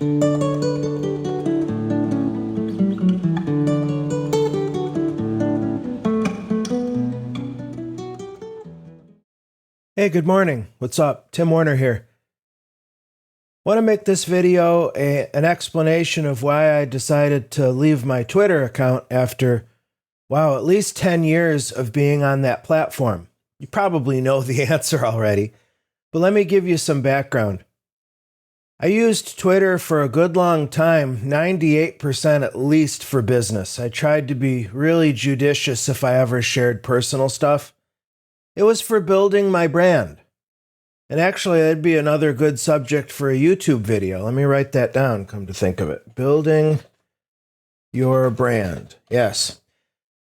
Hey, good morning. What's up? Tim Warner here. Want to make this video an explanation of why I decided to leave my Twitter account after, wow, at least 10 years of being on that platform. You probably know the answer already, but let me give you some background. I used Twitter for a good long time, 98% at least for business. I tried to be really judicious if I ever shared personal stuff. It was for building my brand. And actually, that'd be another good subject for a YouTube video. Let me write that down, come to think of it. Building your brand. Yes.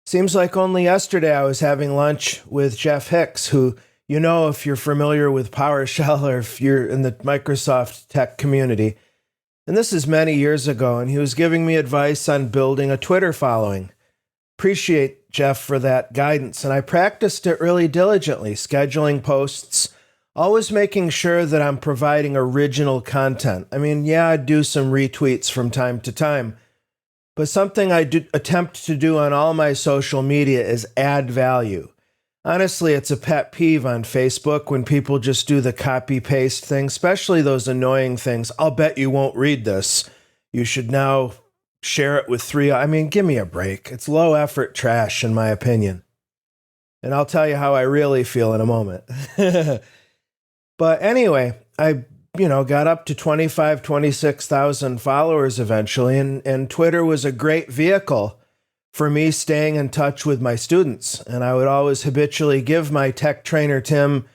Seems like only yesterday I was having lunch with Jeff Hicks, who, you know, if you're familiar with PowerShell or if you're in the Microsoft tech community. And this is many years ago, and he was giving me advice on building a Twitter following. Appreciate Jeff for that guidance, and I practiced it really diligently, scheduling posts, always making sure that I'm providing original content. I mean, yeah, I'd do some retweets from time to time, but something I attempt to do on all my social media is add value. Honestly, it's a pet peeve on Facebook when people just do the copy-paste thing, especially those annoying things. I'll bet you won't read this. You should now share it with three. I mean, give me a break. It's low effort trash, in my opinion. And I'll tell you how I really feel in a moment. But anyway, I, got up to 26,000 followers eventually. And Twitter was a great vehicle for me staying in touch with my students. And I would always habitually give my tech trainer Tim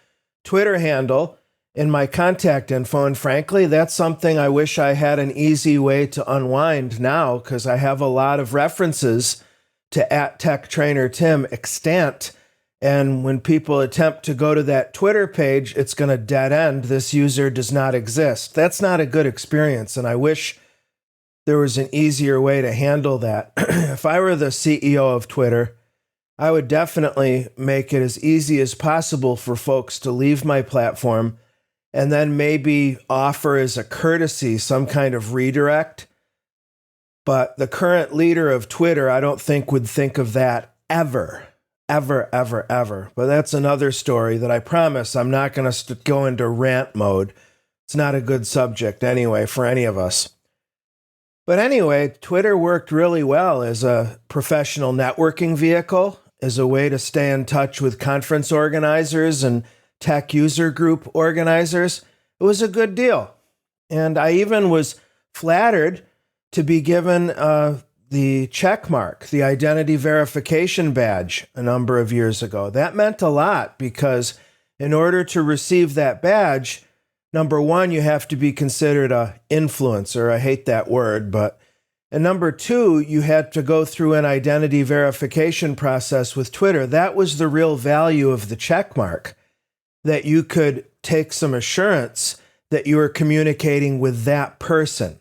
Twitter handle in my contact info, and frankly, that's something I wish I had an easy way to unwind now, because I have a lot of references to @TechTrainerTim extant, and when people attempt to go to that Twitter page, it's going to dead end. This user does not exist. That's not a good experience, and I wish there was an easier way to handle that. If I were the CEO of Twitter, I would definitely make it as easy as possible for folks to leave my platform and then maybe offer as a courtesy some kind of redirect. But the current leader of Twitter, I don't think would think of that ever. But that's another story that I promise I'm not going to go into rant mode. It's not a good subject anyway for any of us. But anyway, Twitter worked really well as a professional networking vehicle, as a way to stay in touch with conference organizers and tech user group organizers. It was a good deal. And I even was flattered to be given the check mark, the identity verification badge, a number of years ago. That meant a lot because in order to receive that badge, number one, you have to be considered an influencer. I hate that word, and number two, you had to go through an identity verification process with Twitter. That was the real value of the check mark, that you could take some assurance that you were communicating with that person.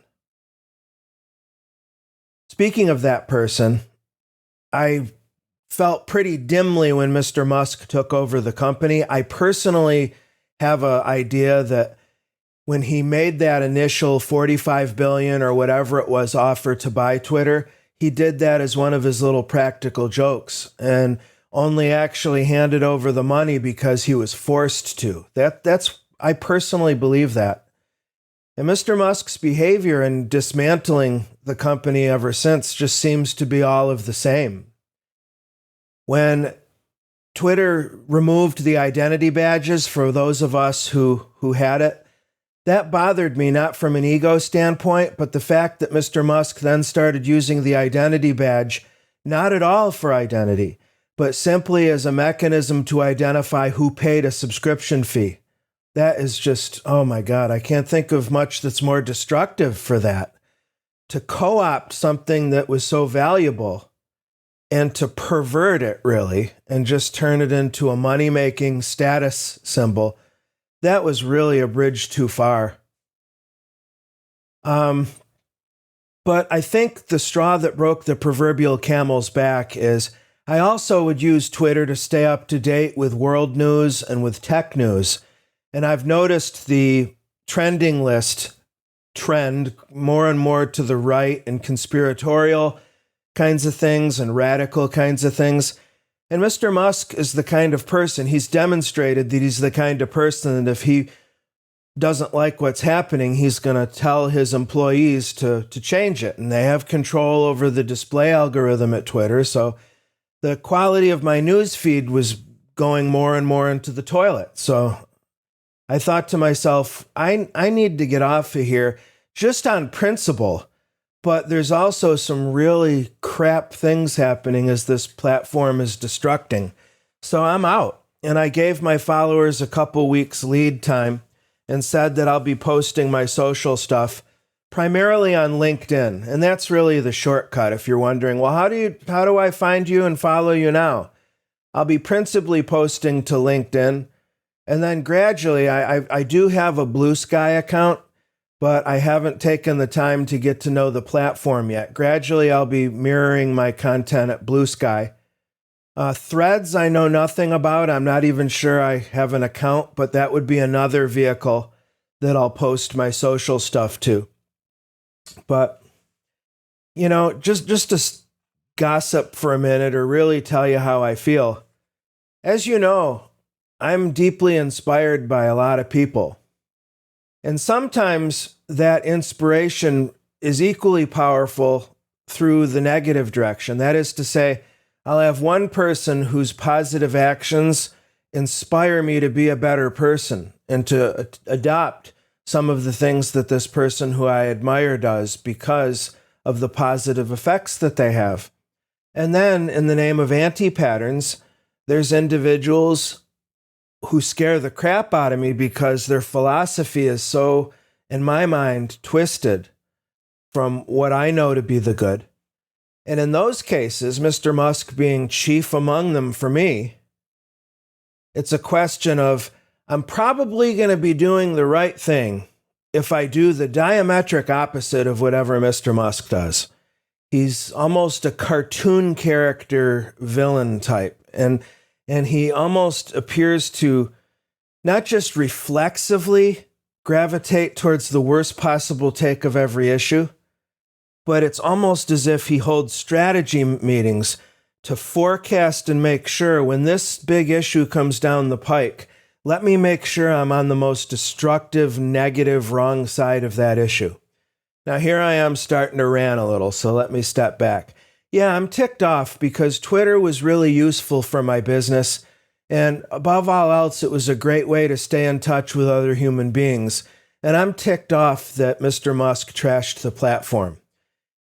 Speaking of that person, I felt pretty dimly when Mr. Musk took over the company. I personally have an idea that when he made that initial $45 billion or whatever it was offer to buy Twitter, he did that as one of his little practical jokes and only actually handed over the money because he was forced to. I personally believe that. And Mr. Musk's behavior in dismantling the company ever since just seems to be all of the same. When Twitter removed the identity badges for those of us who had it, that bothered me, not from an ego standpoint, but the fact that Mr. Musk then started using the identity badge, not at all for identity, but simply as a mechanism to identify who paid a subscription fee. That is just, oh my God, I can't think of much that's more destructive for that. To co-opt something that was so valuable and to pervert it, really, and just turn it into a money-making status symbol, that was really a bridge too far. But I think the straw that broke the proverbial camel's back is I also would use Twitter to stay up to date with world news and with tech news. And I've noticed the trending list trend more and more to the right and conspiratorial kinds of things and radical kinds of things. And Mr. Musk is the kind of person, he's demonstrated that he's the kind of person that if he doesn't like what's happening, he's going to tell his employees to change it. And they have control over the display algorithm at Twitter. So the quality of my news feed was going more and more into the toilet. So I thought to myself, I need to get off of here just on principle. But there's also some really crap things happening as this platform is destructing. So I'm out. And I gave my followers a couple weeks lead time and said that I'll be posting my social stuff primarily on LinkedIn. And that's really the shortcut if you're wondering, well, how do I find you and follow you now? I'll be principally posting to LinkedIn. And then gradually, I do have a Blue Sky account, but I haven't taken the time to get to know the platform yet. Gradually, I'll be mirroring my content at Blue Sky. Threads, I know nothing about. I'm not even sure I have an account, but that would be another vehicle that I'll post my social stuff to. But, you know, just to gossip for a minute or really tell you how I feel. As you know, I'm deeply inspired by a lot of people. And sometimes that inspiration is equally powerful through the negative direction. That is to say, I'll have one person whose positive actions inspire me to be a better person and to adopt some of the things that this person who I admire does because of the positive effects that they have. And then, in the name of AntiPatterns, there's individuals who scare the crap out of me because their philosophy is so, in my mind, twisted from what I know to be the good. And in those cases, Mr. Musk being chief among them for me, it's a question of, I'm probably going to be doing the right thing if I do the diametric opposite of whatever Mr. Musk does. He's almost a cartoon character villain type. And he almost appears to not just reflexively gravitate towards the worst possible take of every issue, but it's almost as if he holds strategy meetings to forecast and make sure when this big issue comes down the pike, let me make sure I'm on the most destructive, negative, wrong side of that issue. Now, here I am starting to rant a little, so let me step back. Yeah, I'm ticked off because Twitter was really useful for my business. And above all else, it was a great way to stay in touch with other human beings. And I'm ticked off that Mr. Musk trashed the platform.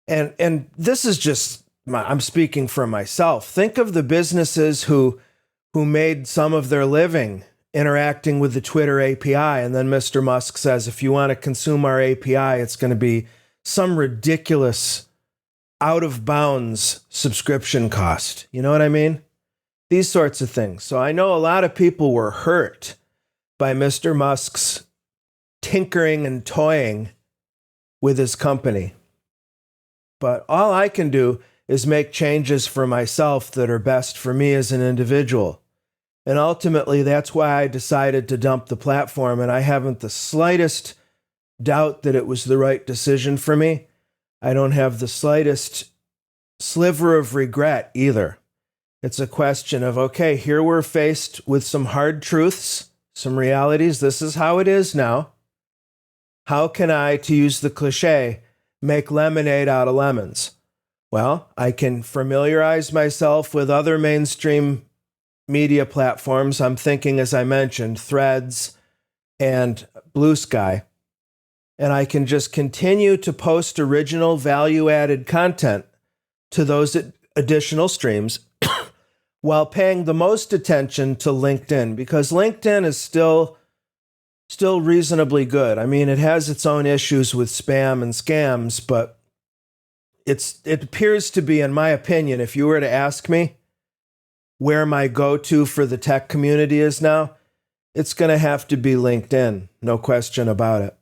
And this is just, I'm speaking for myself. Think of the businesses who made some of their living interacting with the Twitter API. And then Mr. Musk says, if you want to consume our API, it's going to be some ridiculous out of bounds subscription cost. You know what I mean? These sorts of things. So I know a lot of people were hurt by Mr. Musk's tinkering and toying with his company. But all I can do is make changes for myself that are best for me as an individual. And ultimately, that's why I decided to dump the platform, and I haven't the slightest doubt that it was the right decision for me. I don't have the slightest sliver of regret either. It's a question of, okay, here we're faced with some hard truths, some realities. This is how it is now. How can I, to use the cliche, make lemonade out of lemons? Well, I can familiarize myself with other mainstream media platforms. I'm thinking, as I mentioned, Threads and Blue Sky. And I can just continue to post original value-added content to those additional streams while paying the most attention to LinkedIn, because LinkedIn is still reasonably good. I mean, it has its own issues with spam and scams, but it appears to be, in my opinion, if you were to ask me where my go-to for the tech community is now, it's going to have to be LinkedIn, no question about it.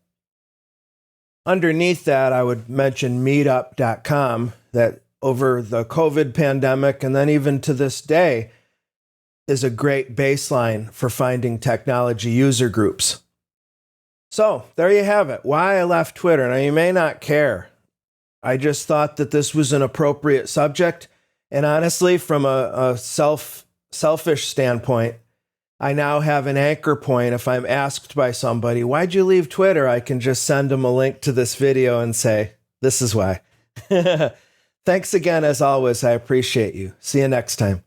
Underneath that, I would mention meetup.com, that over the COVID pandemic and then even to this day is a great baseline for finding technology user groups. So there you have it. Why I left Twitter. Now you may not care. I just thought that this was an appropriate subject. And honestly, from a selfish standpoint, I now have an anchor point. If I'm asked by somebody, why'd you leave Twitter? I can just send them a link to this video and say, this is why. Thanks again, as always. I appreciate you. See you next time.